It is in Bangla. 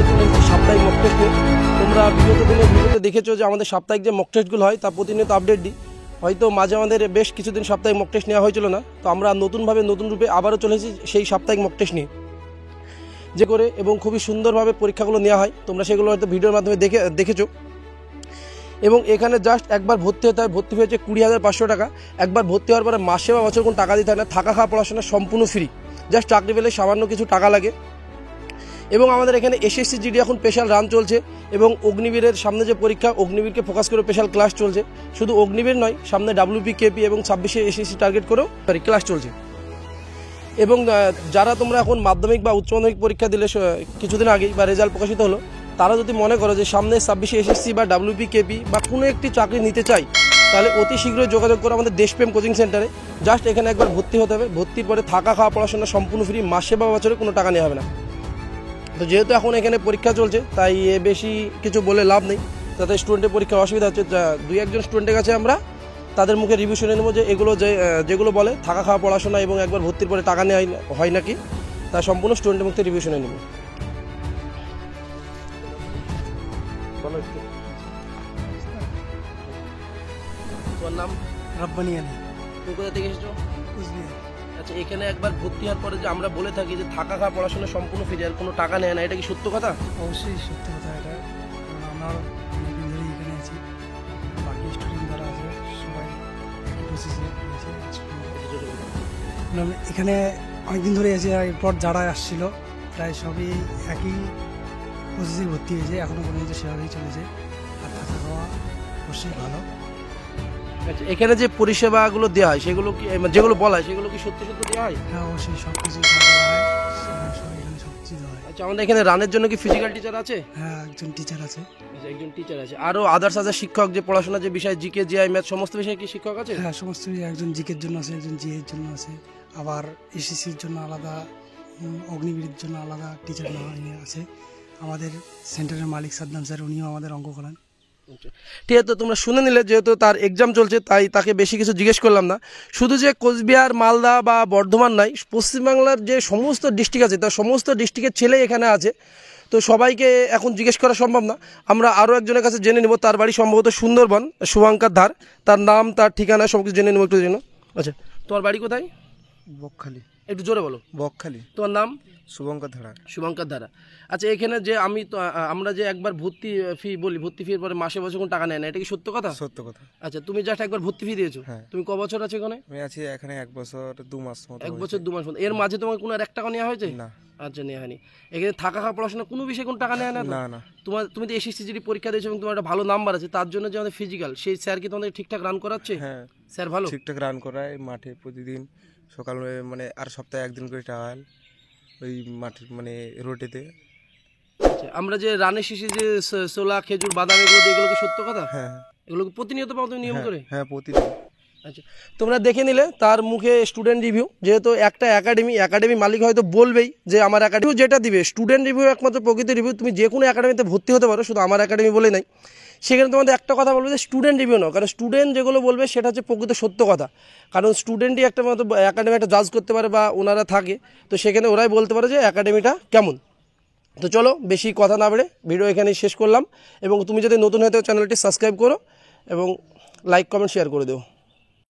চলে এসেছি সাপ্তাহিক মক টেস্ট নিয়ে। তোমরা বিগত দিনের ভিডিওতে দেখেছো যে আমাদের সাপ্তাহিক যে মক টেস্টগুলো হয় তা প্রতিনিয়ত আপডেট দিই। হয়তো মাঝে আমাদের বেশ কিছুদিন সাপ্তাহিক মক টেস্ট নেওয়া হয়েছিল না, তো আমরা নতুনভাবে নতুন রূপে আবারও চলে এসেছি সেই সাপ্তাহিক মক টেস্ট নিয়ে, যে করে এবং খুবই সুন্দরভাবে পরীক্ষাগুলো নেওয়া হয়। তোমরা সেগুলো হয়তো ভিডিওর মাধ্যমে দেখেছো। এবং এখানে জাস্ট একবার ভর্তি হতে হয়, ভর্তি হয়েছে 20,500 টাকা। একবার ভর্তি হওয়ার পরে মাসে বা বছর কোনো টাকা দিতে হয় না, থাকা খাওয়া পড়াশোনা সম্পূর্ণ ফ্রি, জাস্ট চাকরি পেলে সামান্য কিছু টাকা লাগে। এবং আমাদের এখানে এসএসসি জিডি এখন স্পেশাল রান চলছে এবং অগ্নিবীরের সামনে যে পরীক্ষা, অগ্নিবীরকে ফোকাস করে স্পেশাল ক্লাস চলছে। শুধু অগ্নিবীর নয়, সামনে WP KP এবং 26-এ এসএসসি টার্গেট করেও ক্লাস চলছে। এবং যারা তোমরা এখন মাধ্যমিক বা উচ্চ মাধ্যমিক পরীক্ষা দিলে কিছুদিন আগেই বা রেজাল্ট প্রকাশিত হলো, তারা যদি মনে করো যে সামনে 26-এ এসএসসি বা WP KP বা কোনো একটি চাকরি নিতে চাই, তাহলে অতি শীঘ্রই যোগাযোগ করো আমাদের দেশপ্রেম কোচিং সেন্টারে। জাস্ট এখানে একবার ভর্তি হতে হবে, ভর্তির পরে থাকা খাওয়া পড়াশোনা সম্পূর্ণ ফ্রি, মাসে বা বছরে কোনো টাকা নেওয়া হবে না। তো যেহেতু এখন এখানে পরীক্ষা চলছে, তাই বেশি কিছু বলে লাভ নেই, তাতে স্টুডেন্টের পরীক্ষার অসুবিধা হচ্ছে। 2-1 জন স্টুডেন্টের কাছে আমরা তাদের মুখে রিভিউ শুনে নেবো যে এগুলো যেগুলো বলে থাকা খাওয়া পড়াশোনা এবং একবার ভর্তির পরে টাকা নেওয়া হয় নাকি, তা সম্পূর্ণ স্টুডেন্টের মুখে রিভিউ শুনে নেব। তোমার নাম? রব্বানি আলী। তুমি কোথা থেকে এসেছো? আচ্ছা, এখানে একবার ভর্তি হওয়ার পরে যে আমরা বলে থাকি যে থাকা খাওয়া পড়াশোনা সম্পূর্ণ ফ্রি, আর কোনো টাকা নেয় না, এটা কি সত্য কথা? অবশ্যই সত্য কথা এটা। আমার অনেকদিন ধরেই এখানে আছি, বাকি স্টুডেন্ট যারা আছে সবাই একই প্রসেসে এখানে অনেকদিন ধরে আছি। এরপর যারা আসছিল প্রায় সবই একই প্রসেসে ভর্তি হয়েছে, এখনও পর্যন্ত সেভাবেই চলেছে। আর থাকা খাওয়া অবশ্যই ভালো। আচ্ছা, এখানে যে পরিষেবাগুলো দেওয়া হয় সেগুলো কি, যেগুলো বলা হয় সেগুলো কি সত্যি সত্যি দেওয়া হয়? হ্যাঁ, অবশ্যই সব কিছু দেওয়া হয়, এখানে সব কিছু দেওয়া হয়। আচ্ছা, আমাদের এখানে রানের জন্য কি ফিজিক্যাল টিচার আছে? হ্যাঁ, একজন টিচার আছে। আচ্ছা, একজন টিচার আছে। আরও আদার্স শিক্ষক যে পড়াশোনা যে বিষয় জিকে জিআই ম্যাথ সমস্ত বিষয়ে কি শিক্ষক আছে? হ্যাঁ, সমস্ত একজন জিকের জন্য আছে, একজন জিএর জন্য আছে, আবার এসএসসির জন্য আলাদা, অগ্নিবীরের জন্য আলাদা টিচার আছে। আমাদের সেন্টারের মালিক সাদ্দাম স্যার, উনিও আমাদের অঙ্ক করান। ঠিক আছে, তো তোমরা শুনে নিলে, যেহেতু তার এক্সাম চলছে তাই তাকে বেশি কিছু জিজ্ঞেস করলাম না। শুধু যে কোচবিহার, মালদা বা বর্ধমান নয়, পশ্চিমবাংলার যে সমস্ত ডিস্ট্রিক্ট আছে তার সমস্ত ডিস্ট্রিক্টের ছেলে এখানে আছে। তো সবাইকে এখন জিজ্ঞেস করা সম্ভব না, আমরা আরও একজনের কাছে জেনে নেব। তার বাড়ি সম্ভবত সুন্দরবন, শুভঙ্কর ধার, তার নাম, তার ঠিকানা সব কিছু জেনে নেব একটু জন্য। আচ্ছা, তোমার বাড়ি কোথায়? বকখালি। একটু জোরে বলো। বকখালি। তোমার নাম? শুভঙ্কর ধারা। শুভঙ্কর ধারা। আচ্ছা, এখানে যে আমরা যে একবার ভর্তি ফি বলি, ভর্তি ফির পরে মাসে বছর কোনো টাকা নেয় না, এটা কি সত্য কথা? সত্য কথা। আচ্ছা, তুমি জাস্ট একবার ভর্তি ফি দিয়েছো? হ্যাঁ। তুমি ক বছর আছে এখানে? আমি আছি এখানে 1 বছর 2 মাস মতো। 1 বছর 2 মাস মতো। এর মাঝে তোমার কোনো 1 টাকা নেওয়া হয়েছে? না। আচ্ছা, নেওয়া হয়নি। এখানে থাকা খাওয়া পড়াশোনা কোনো বিষয়ে কোনো টাকা নেয় না? না না। তুমি তো এসএসসি জিডি পরীক্ষা দিয়েছো এবং তোমার একটা ভালো নাম্বার আছে, তার জন্য যে আমাদের ফিজিক্যাল, সেই স্যার কি তোমাদের ঠিকঠাক রান করাচ্ছে? হ্যাঁ, স্যার ভালো ঠিকঠাক রান করায় মাঠে প্রতিদিন সকাল, মানে আর সপ্তাহে 1 দিন করে ট্রায়াল ওই মাঠের মানে রোডেতে। আচ্ছা, আমরা যে রানের শেষে যে ছোলা, খেজুর, বাদাম এগুলো দিই, এগুলো কি সত্য কথা? হ্যাঁ। এগুলো কি প্রতিনিয়ত পাও তুমি নিয়ম করে? হ্যাঁ, প্রতিদিন। আচ্ছা, তোমরা দেখে নিলে তার মুখে স্টুডেন্ট রিভিউ। যেহেতু একটা একাডেমি মালিক হয়তো বলবেই যে আমার একাডেমি যেটা দিবে স্টুডেন্ট রিভিউ একমাত্র প্রকৃত রিভিউ। তুমি যে কোনো একাডেমিতে ভর্তি হতে পারো, শুধু আমার একাডেমি বলে নাই। সেখানে তোমাদের একটা কথা বলবে যে স্টুডেন্ট রিভিউ নাও, কারণ স্টুডেন্ট যেগুলো বলবে সেটা হচ্ছে প্রকৃত সত্য কথা। কারণ স্টুডেন্টই একটা মতো একাডেমি একটা জাজ করতে পারে বা ওনারা থাকে, তো সেখানে ওরাই বলতে পারে যে একাডেমিটা কেমন। তো চলো, বেশি কথা না বেড়ে ভিডিও এখানেই শেষ করলাম। এবং তুমি যদি নতুন হয়ে থাকো চ্যানেলটি সাবস্ক্রাইব করো এবং লাইক কমেন্ট শেয়ার করে দেও।